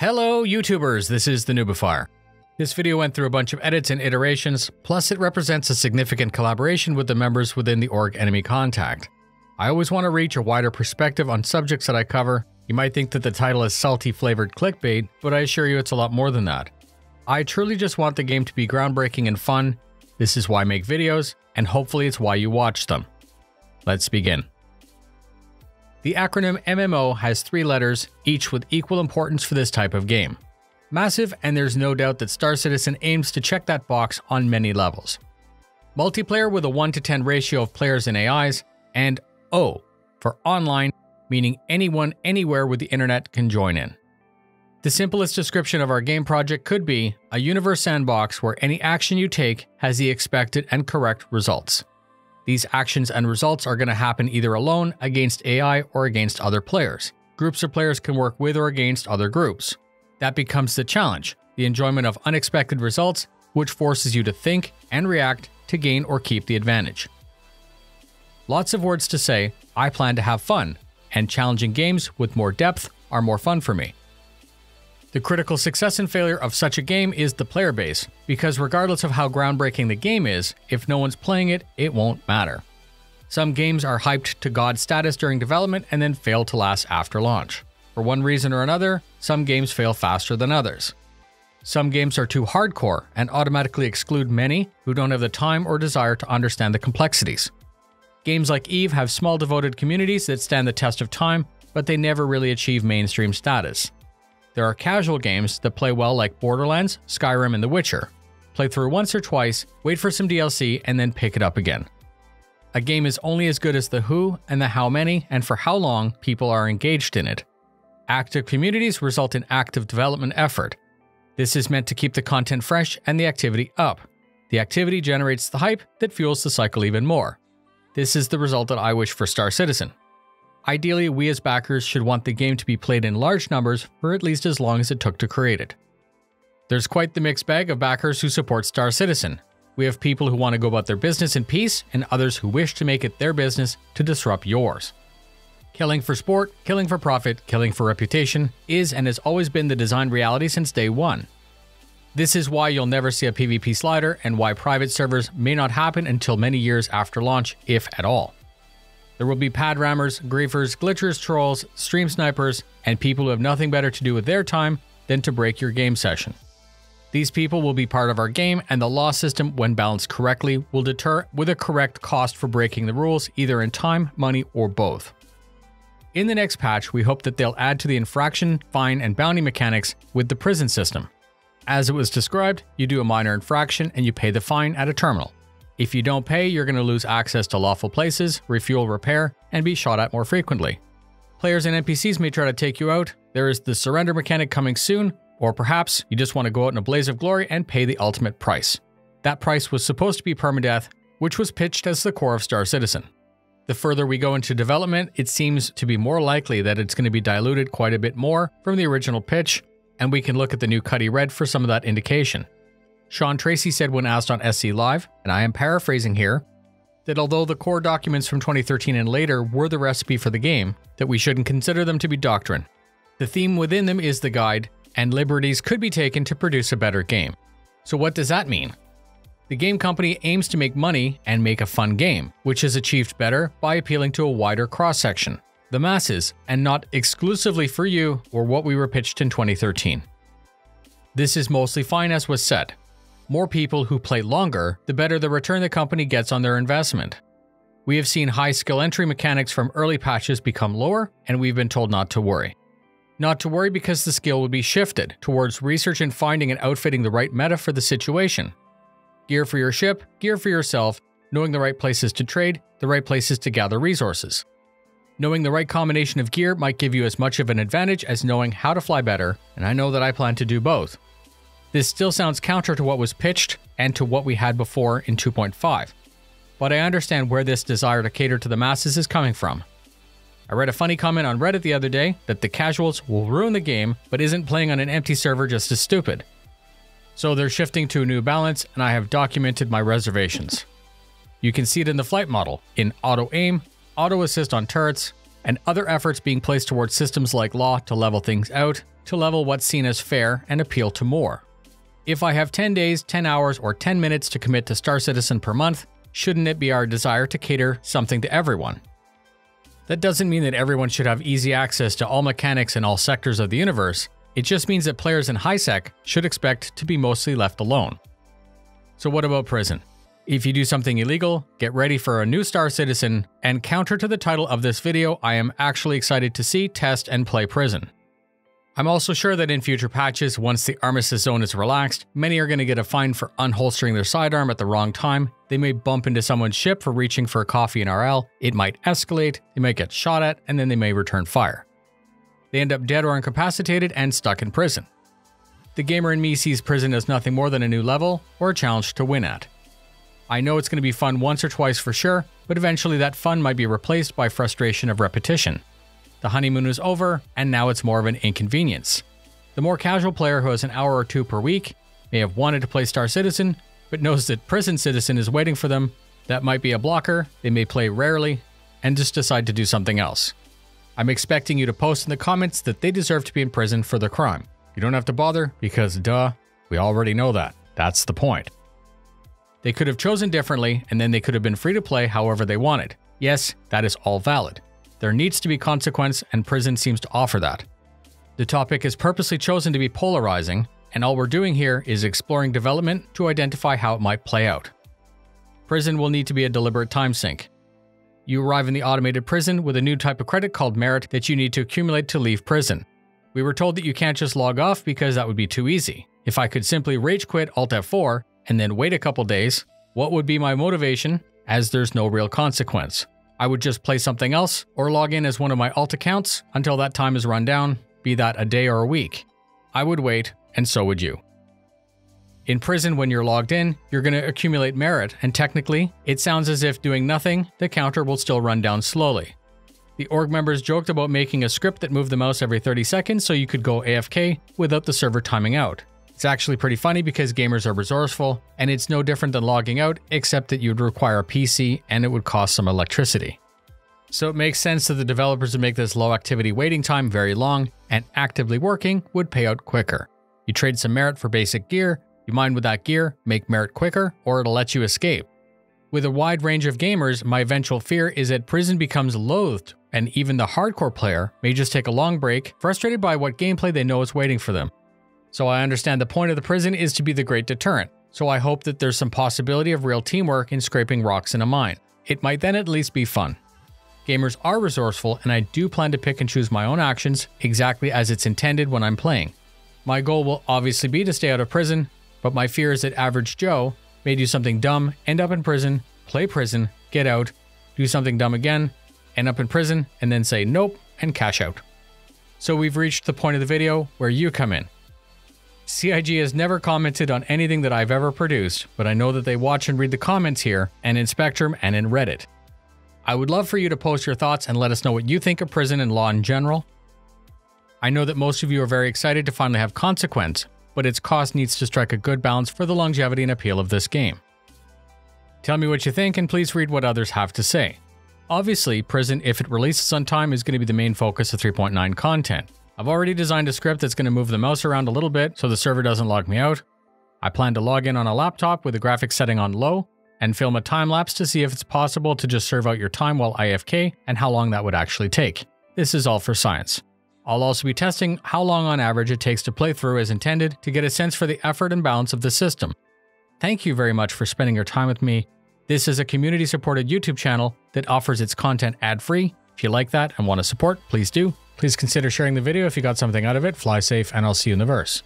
Hello YouTubers, this is the Noobifier. This video went through a bunch of edits and iterations, plus it represents a significant collaboration with the members within the org Enemy Contact. I always want to reach a wider perspective on subjects that I cover. You might think that the title is salty flavored clickbait, but I assure you it's a lot more than that. I truly just want the game to be groundbreaking and fun. This is why I make videos, and hopefully it's why you watch them. Let's begin. The acronym MMO has 3 letters, each with equal importance for this type of game. Massive, and there's no doubt that starcitizen aims to check that box on many levels. Multiplayer with a 1:10 ratio of players and AIs, and O for online, meaning anyone anywhere with the internet can join in. The simplest description of our game project could be a universe sandbox where any action you take has the expected and correct results. These actions and results are going to happen either alone, against AI, or against other players. Groups of players can work with or against other groups. That becomes the challenge, the enjoyment of unexpected results, which forces you to think and react to gain or keep the advantage. Lots of words to say, I plan to have fun, and challenging games with more depth are more fun for me. The critical success and failure of such a game is the player base, because regardless of how groundbreaking the game is, if no one's playing it, it won't matter. Some games are hyped to god status during development and then fail to last after launch. For one reason or another, some games fail faster than others. Some games are too hardcore and automatically exclude many who don't have the time or desire to understand the complexities. Games like Eve have small devoted communities that stand the test of time, but they never really achieve mainstream status. There are casual games that play well like Borderlands, Skyrim, and The Witcher. Play through once or twice, wait for some DLC, and then pick it up again. A game is only as good as the who and the how many and for how long people are engaged in it. Active communities result in active development effort. This is meant to keep the content fresh and the activity up. The activity generates the hype that fuels the cycle even more. This is the result that I wish for starcitizen. Ideally, we as backers should want the game to be played in large numbers for at least as long as it took to create it. There's quite the mixed bag of backers who support starcitizen. We have people who want to go about their business in peace, and others who wish to make it their business to disrupt yours. Killing for sport, killing for profit, killing for reputation is and has always been the design reality since day one. This is why you'll never see a PvP slider and why private servers may not happen until many years after launch, if at all. There will be pad rammers, griefers, glitchers, trolls, stream snipers, and people who have nothing better to do with their time than to break your game session. These people will be part of our game, and the law system, when balanced correctly, will deter with a correct cost for breaking the rules, either in time, money, or both. In the next patch, we hope that they'll add to the infraction, fine, and bounty mechanics with the prison system. As it was described, you do a minor infraction and you pay the fine at a terminal. If you don't pay, you're going to lose access to lawful places, refuel, repair, and be shot at more frequently. Players and NPCs may try to take you out. There is the surrender mechanic coming soon, or perhaps you just want to go out in a blaze of glory and pay the ultimate price. That price was supposed to be permadeath, which was pitched as the core of starcitizen. The further we go into development, it seems to be more likely that it's going to be diluted quite a bit more from the original pitch, and we can look at the new Cuddy Red for some of that indication. Sean Tracy said when asked on SC Live, and I am paraphrasing here, that although the core documents from 2013 and later were the recipe for the game, that we shouldn't consider them to be doctrine. The theme within them is the guide, and liberties could be taken to produce a better game. So what does that mean? The game company aims to make money and make a fun game, which is achieved better by appealing to a wider cross-section, the masses, and not exclusively for you or what we were pitched in 2013. This is mostly fine, as was said. More people who play longer, the better the return the company gets on their investment. We have seen high skill entry mechanics from early patches become lower, and we've been told not to worry. Not to worry because the skill would be shifted towards research and finding and outfitting the right meta for the situation. Gear for your ship, gear for yourself, knowing the right places to trade, the right places to gather resources. Knowing the right combination of gear might give you as much of an advantage as knowing how to fly better, and I know that I plan to do both. This still sounds counter to what was pitched and to what we had before in 2.5, but I understand where this desire to cater to the masses is coming from. I read a funny comment on Reddit the other day that the casuals will ruin the game, but isn't playing on an empty server just as stupid. So they're shifting to a new balance, and I have documented my reservations. You can see it in the flight model, in auto-aim, auto-assist on turrets, and other efforts being placed towards systems like law to level things out, to level what's seen as fair and appeal to more. If I have 10 days, 10 hours, or 10 minutes to commit to Star Citizen per month, shouldn't it be our desire to cater something to everyone? That doesn't mean that everyone should have easy access to all mechanics in all sectors of the universe. It just means that players in HiSec should expect to be mostly left alone. So what about prison? If you do something illegal, get ready for a new Star Citizen, and counter to the title of this video, I am actually excited to see, test, and play prison. I'm also sure that in future patches, once the armistice zone is relaxed, many are going to get a fine for unholstering their sidearm at the wrong time. They may bump into someone's ship for reaching for a coffee in RL, it might escalate, they might get shot at, and then they may return fire. They end up dead or incapacitated and stuck in prison. The gamer in me sees prison as nothing more than a new level or a challenge to win at. I know it's going to be fun once or twice for sure, but eventually that fun might be replaced by frustration of repetition. The honeymoon is over, and now it's more of an inconvenience. The more casual player who has an hour or two per week may have wanted to play Star Citizen, but knows that Prison Citizen is waiting for them. That might be a blocker, they may play rarely, and just decide to do something else. I'm expecting you to post in the comments that they deserve to be in prison for their crime. You don't have to bother, because duh, we already know that. That's the point. They could have chosen differently, and then they could have been free to play however they wanted. Yes, that is all valid. There needs to be consequence, and prison seems to offer that. The topic is purposely chosen to be polarizing, and all we're doing here is exploring development to identify how it might play out. Prison will need to be a deliberate time sink. You arrive in the automated prison with a new type of credit called merit that you need to accumulate to leave prison. We were told that you can't just log off because that would be too easy. If I could simply rage quit Alt F4 and then wait a couple days, what would be my motivation, as there's no real consequence? I would just play something else or log in as one of my alt accounts until that time is run down, be that a day or a week. I would wait, and so would you. In prison, when you're logged in, you're going to accumulate merit, and technically, it sounds as if doing nothing, the counter will still run down slowly. The org members joked about making a script that moved the mouse every 30 seconds so you could go AFK without the server timing out. It's actually pretty funny because gamers are resourceful, and it's no different than logging out, except that you'd require a PC and it would cost some electricity. So it makes sense that the developers would make this low activity waiting time very long, and actively working would pay out quicker. You trade some merit for basic gear, you mine with that gear, make merit quicker, or it'll let you escape. With a wide range of gamers, my eventual fear is that prison becomes loathed, and even the hardcore player may just take a long break, frustrated by what gameplay they know is waiting for them. So I understand the point of the prison is to be the great deterrent, so I hope that there's some possibility of real teamwork in scraping rocks in a mine. It might then at least be fun. Gamers are resourceful, and I do plan to pick and choose my own actions exactly as it's intended when I'm playing. My goal will obviously be to stay out of prison, but my fear is that average Joe may do something dumb, end up in prison, play prison, get out, do something dumb again, end up in prison, and then say nope and cash out. So we've reached the point of the video where you come in. CIG has never commented on anything that I've ever produced, but I know that they watch and read the comments here, and in Spectrum and in Reddit. I would love for you to post your thoughts and let us know what you think of prison and law in general. I know that most of you are very excited to finally have consequence, but its cost needs to strike a good balance for the longevity and appeal of this game. Tell me what you think, and please read what others have to say. Obviously, prison, if it releases on time, is going to be the main focus of 3.9 content. I've already designed a script that's going to move the mouse around a little bit so the server doesn't log me out. I plan to log in on a laptop with the graphics setting on low and film a time lapse to see if it's possible to just serve out your time while AFK and how long that would actually take. This is all for science. I'll also be testing how long on average it takes to play through as intended to get a sense for the effort and balance of the system. Thank you very much for spending your time with me. This is a community-supported YouTube channel that offers its content ad-free. If you like that and want to support, please do. Please consider sharing the video if you got something out of it. Fly safe, and I'll see you in the verse.